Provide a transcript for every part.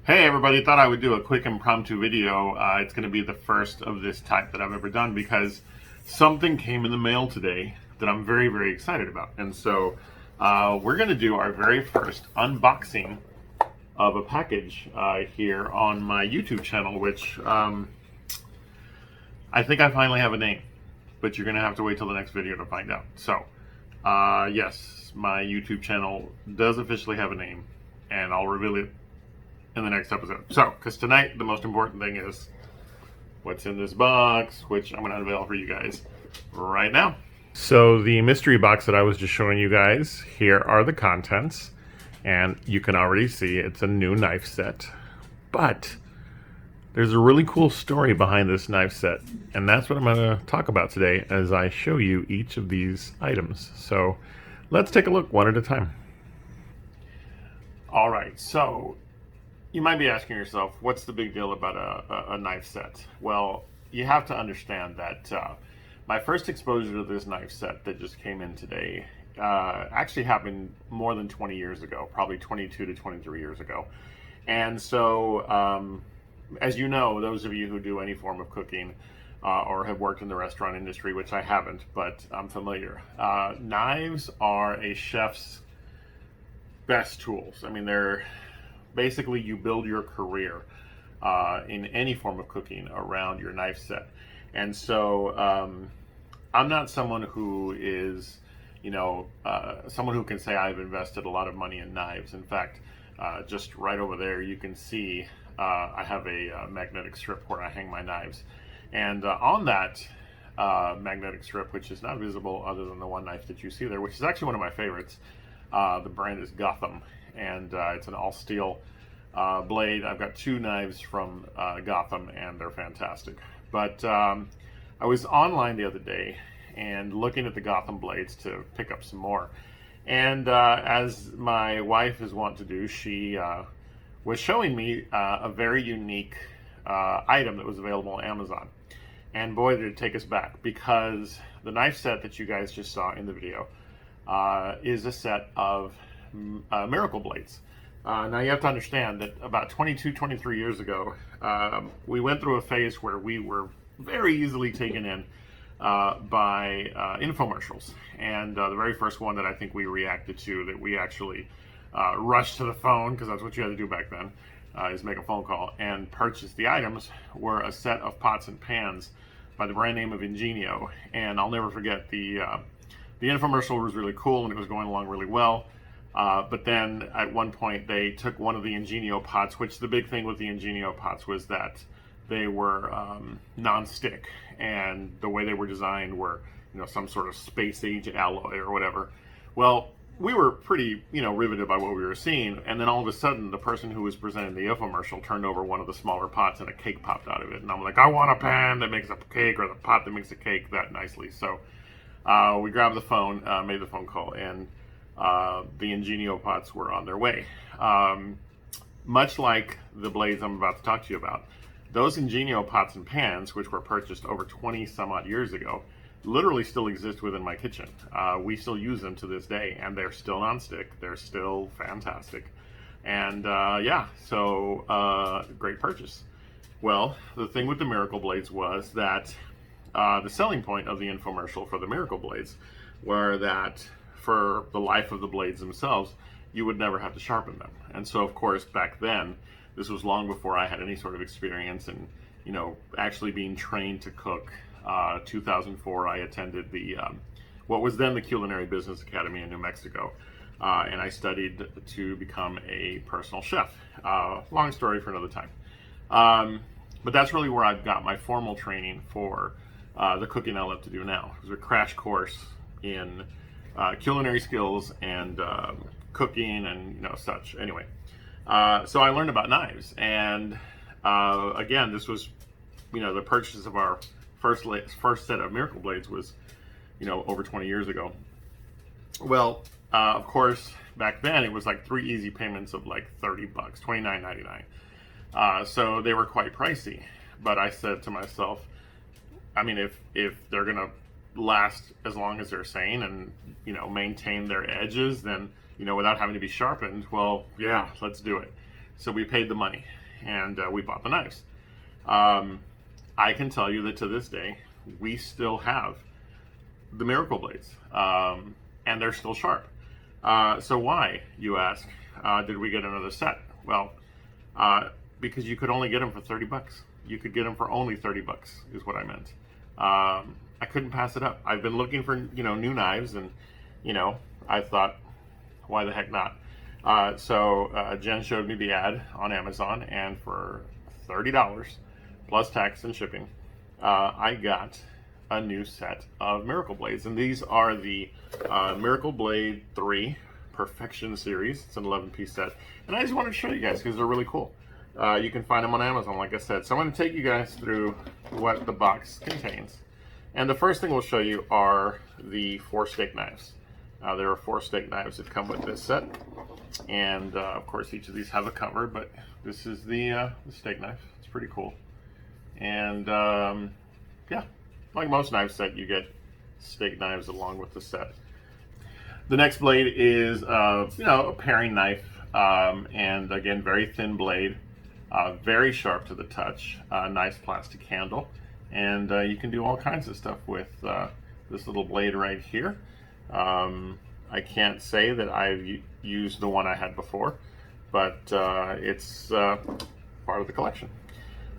Hey everybody, thought I would do a quick impromptu video. It's going to be the first of this type that I've ever done because something came in the mail today that I'm very, very excited about. And so we're going to do our very first unboxing of a package here on my YouTube channel, which I think I finally have a name, but you're going to have to wait till the next video to find out. So yes, my YouTube channel does officially have a name, and I'll reveal it in the next episode. So, because tonight the most important thing is what's in this box, which I'm going to unveil for you guys right now. So the mystery box that I was just showing you guys, here are the contents, and you can already see it's a new knife set, but there's a really cool story behind this knife set, and that's what I'm going to talk about today as I show you each of these items. So let's take a look one at a time. All right, so you might be asking yourself, what's the big deal about a knife set? Well, you have to understand that my first exposure to this knife set that just came in today actually happened more than 20 years ago, probably 22 to 23 years ago. And so, as you know, those of you who do any form of cooking or have worked in the restaurant industry, which I haven't, but I'm familiar, knives are a chef's best tools. I mean, they're basically, you build your career in any form of cooking around your knife set. And so I'm not someone who is, someone who can say I've invested a lot of money in knives. In fact, just right over there, you can see I have a magnetic strip where I hang my knives. And on that magnetic strip, which is not visible other than the one knife that you see there, which is actually one of my favorites, the brand is Gotham, and it's an all steel blade. I've got two knives from Gotham, and they're fantastic. But I was online the other day and looking at the Gotham blades to pick up some more. And as my wife is wont to do, she was showing me a very unique item that was available on Amazon. And boy, did it take us back, because the knife set that you guys just saw in the video is a set of miracle blades. Now you have to understand that about 22, 23 years ago, we went through a phase where we were very easily taken in by infomercials. And the very first one that I think we reacted to, that we actually rushed to the phone, because that's what you had to do back then, is make a phone call and purchase the items, were a set of pots and pans by the brand name of Ingenio. And I'll never forget, the infomercial was really cool and it was going along really well. But then at one point they took one of the Ingenio pots, which the big thing with the Ingenio pots was that they were non-stick, and the way they were designed were, some sort of space age alloy or whatever. Well, we were pretty, riveted by what we were seeing, and then all of a sudden the person who was presenting the infomercial turned over one of the smaller pots and a cake popped out of it. And I'm like, I want a pan that makes a cake, or the pot that makes a cake that nicely. So we grabbed the phone, made the phone call, and the Ingenio pots were on their way. Much like the blades I'm about to talk to you about, those Ingenio pots and pans, which were purchased over 20 some odd years ago, literally still exist within my kitchen. We still use them to this day, and they're still nonstick. They're still fantastic. And so great purchase. Well, the thing with the Miracle Blades was that the selling point of the infomercial for the Miracle Blades were that for the life of the blades themselves, you would never have to sharpen them. And so, of course, back then, this was long before I had any sort of experience in, actually being trained to cook. 2004, I attended the what was then the Culinary Business Academy in New Mexico, and I studied to become a personal chef. Long story for another time. But that's really where I've got my formal training for the cooking I love to do now. It was a crash course in culinary skills and cooking and such. Anyway, so I learned about knives, and again, this was the purchase of our first set of Miracle Blades was over 20 years ago. Well, of course, back then it was like 3 easy payments of like $30, $29.99. So they were quite pricey. But I said to myself, I mean, if they're gonna last as long as they're saying and maintain their edges, then without having to be sharpened, well, yeah, let's do it. So we paid the money, and we bought the knives. I can tell you that to this day, we still have the Miracle Blades, and they're still sharp. So why, you ask, did we get another set? Well, because you could only get them for 30 bucks. You could get them for only 30 bucks is what I meant. I couldn't pass it up. I've been looking for, new knives, and, I thought, why the heck not? So Jen showed me the ad on Amazon, and for $30 plus tax and shipping, I got a new set of Miracle Blades, and these are the Miracle Blade 3 Perfection series. It's an 11-piece set, and I just wanted to show you guys because they're really cool. You can find them on Amazon, like I said. So I'm going to take you guys through what the box contains, and the first thing we'll show you are the 4 steak knives. There are 4 steak knives that come with this set, and of course each of these have a cover, but this is the steak knife. It's pretty cool, and yeah, like most knife set, you get steak knives along with the set. The next blade is a paring knife, and again, very thin blade, very sharp to the touch, nice plastic handle, and you can do all kinds of stuff with this little blade right here. I can't say that I've used the one I had before, but it's part of the collection.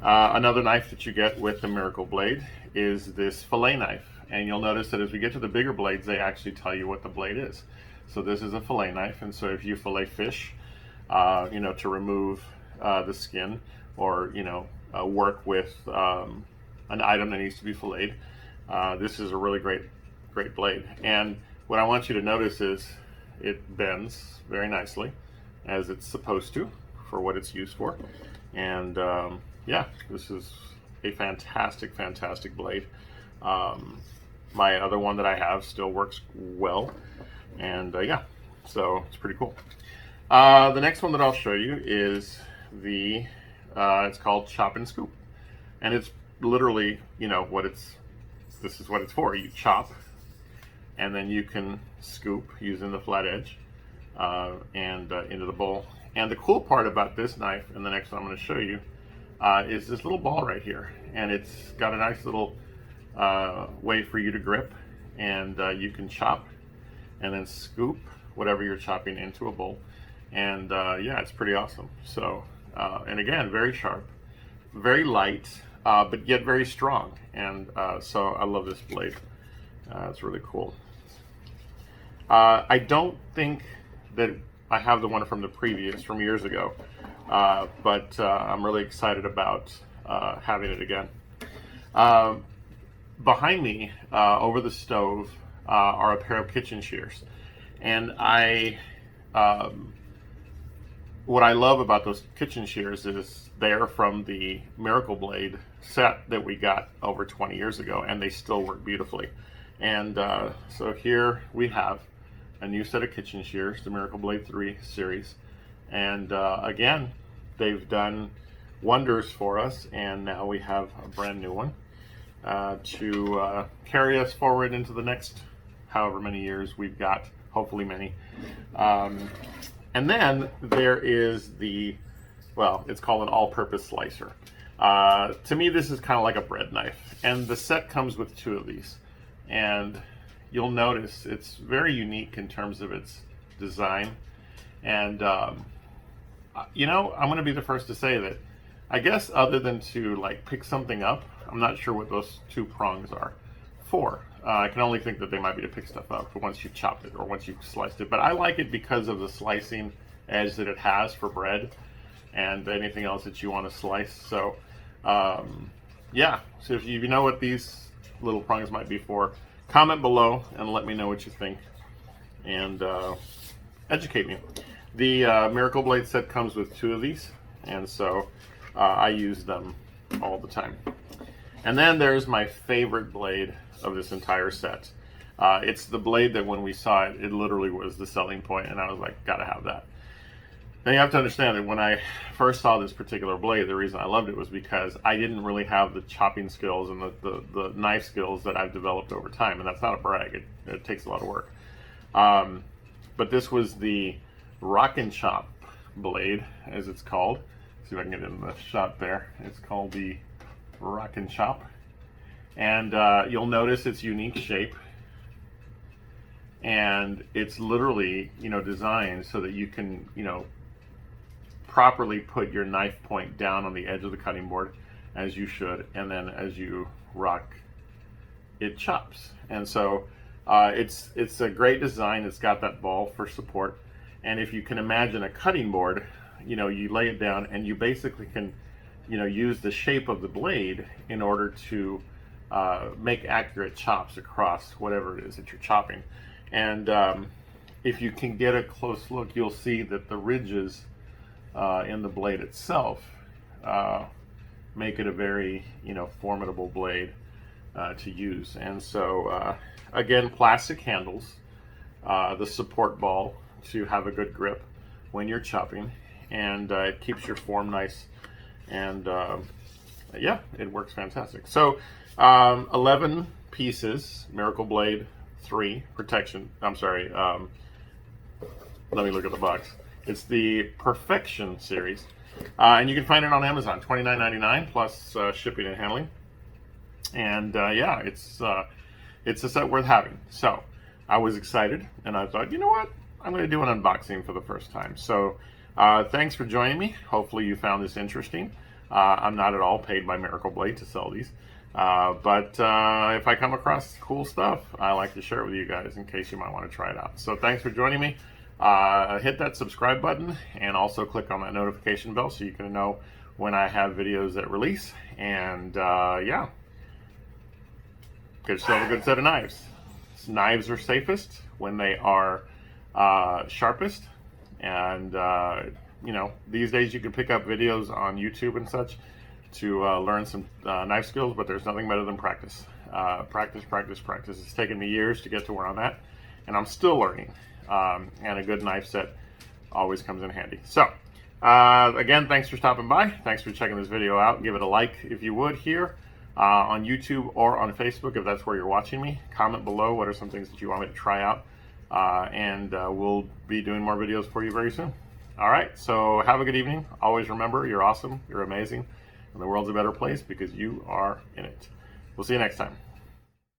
Another knife that you get with the Miracle Blade is this fillet knife, and you'll notice that as we get to the bigger blades, they actually tell you what the blade is. So this is a fillet knife, and so if you fillet fish, to remove the skin, or work with an item that needs to be filleted, this is a really great blade. And what I want you to notice is it bends very nicely, as it's supposed to, for what it's used for. And yeah, this is a fantastic blade. My other one that I have still works well, and yeah, so it's pretty cool. The next one that I'll show you is the it's called Chop and Scoop, and it's literally this is what it's for. You chop, and then you can scoop using the flat edge and into the bowl. And the cool part about this knife, and the next one I'm going to show you, is this little ball right here, and it's got a nice little way for you to grip, and you can chop and then scoop whatever you're chopping into a bowl, and yeah, it's pretty awesome. So and again, very sharp, very light, but yet very strong, and so I love this blade. It's really cool. I don't think that I have the one from years ago, but I'm really excited about having it again. Behind me, over the stove, are a pair of kitchen shears, and what I love about those kitchen shears is they're from the Miracle Blade set that we got over 20 years ago, and they still work beautifully. And so here we have a new set of kitchen shears, the Miracle Blade 3 series, and again, they've done wonders for us, and now we have a brand new one to carry us forward into the next however many years we've got, hopefully many. And then there is it's called an all-purpose slicer. To me, this is kind of like a bread knife, and the set comes with 2 of these, and you'll notice it's very unique in terms of its design. And I'm going to be the first to say that I guess other than to pick something up, I'm not sure what those 2 prongs are for. I can only think that they might be to pick stuff up once you've chopped it or once you've sliced it. But I like it because of the slicing edge that it has for bread and anything else that you want to slice. So yeah, so if you know what these little prongs might be for, comment below and let me know what you think, and educate me. The Miracle Blade set comes with 2 of these, and so I use them all the time. And then there's my favorite blade of this entire set. It's the blade that when we saw it, it literally was the selling point, and I was like, gotta have that. Now you have to understand that when I first saw this particular blade, the reason I loved it was because I didn't really have the chopping skills and the knife skills that I've developed over time, and that's not a brag, it takes a lot of work. But this was the Rock and Chop blade, as it's called. See if I can get it in the shot there. It's called the Rock and Chop. And you'll notice its unique shape. And it's literally, designed so that you can, properly put your knife point down on the edge of the cutting board, as you should, and then as you rock, it chops. And so it's a great design. It's got that ball for support. And if you can imagine a cutting board, you lay it down and you basically can, use the shape of the blade in order to make accurate chops across whatever it is that you're chopping. And if you can get a close look, you'll see that the ridges in the blade itself make it a very, formidable blade to use. And so, again, plastic handles, the support ball to have a good grip when you're chopping, and it keeps your form nice. And yeah, it works fantastic. So 11 pieces, Miracle Blade 3 protection. I'm sorry. Let me look at the box. It's the Perfection series, and you can find it on Amazon, $29.99 plus shipping and handling. And yeah, it's a set worth having. So I was excited, and I thought, you know what? I'm going to do an unboxing for the first time. So thanks for joining me. Hopefully you found this interesting. I'm not at all paid by Miracle Blade to sell these. But if I come across cool stuff, I like to share it with you guys in case you might want to try it out. So thanks for joining me. Hit that subscribe button and also click on that notification bell so you can know when I have videos that release. And yeah, get yourself a good set of knives. Knives are safest when they are sharpest. And these days you can pick up videos on YouTube and such to learn some knife skills, but there's nothing better than practice. Practice, practice, practice. It's taken me years to get to where I'm at, and I'm still learning. And a good knife set always comes in handy. So, again, thanks for stopping by. Thanks for checking this video out. Give it a like if you would here on YouTube or on Facebook if that's where you're watching me. Comment below what are some things that you want me to try out, and we'll be doing more videos for you very soon. All right, so have a good evening. Always remember, you're awesome, you're amazing, and the world's a better place because you are in it. We'll see you next time.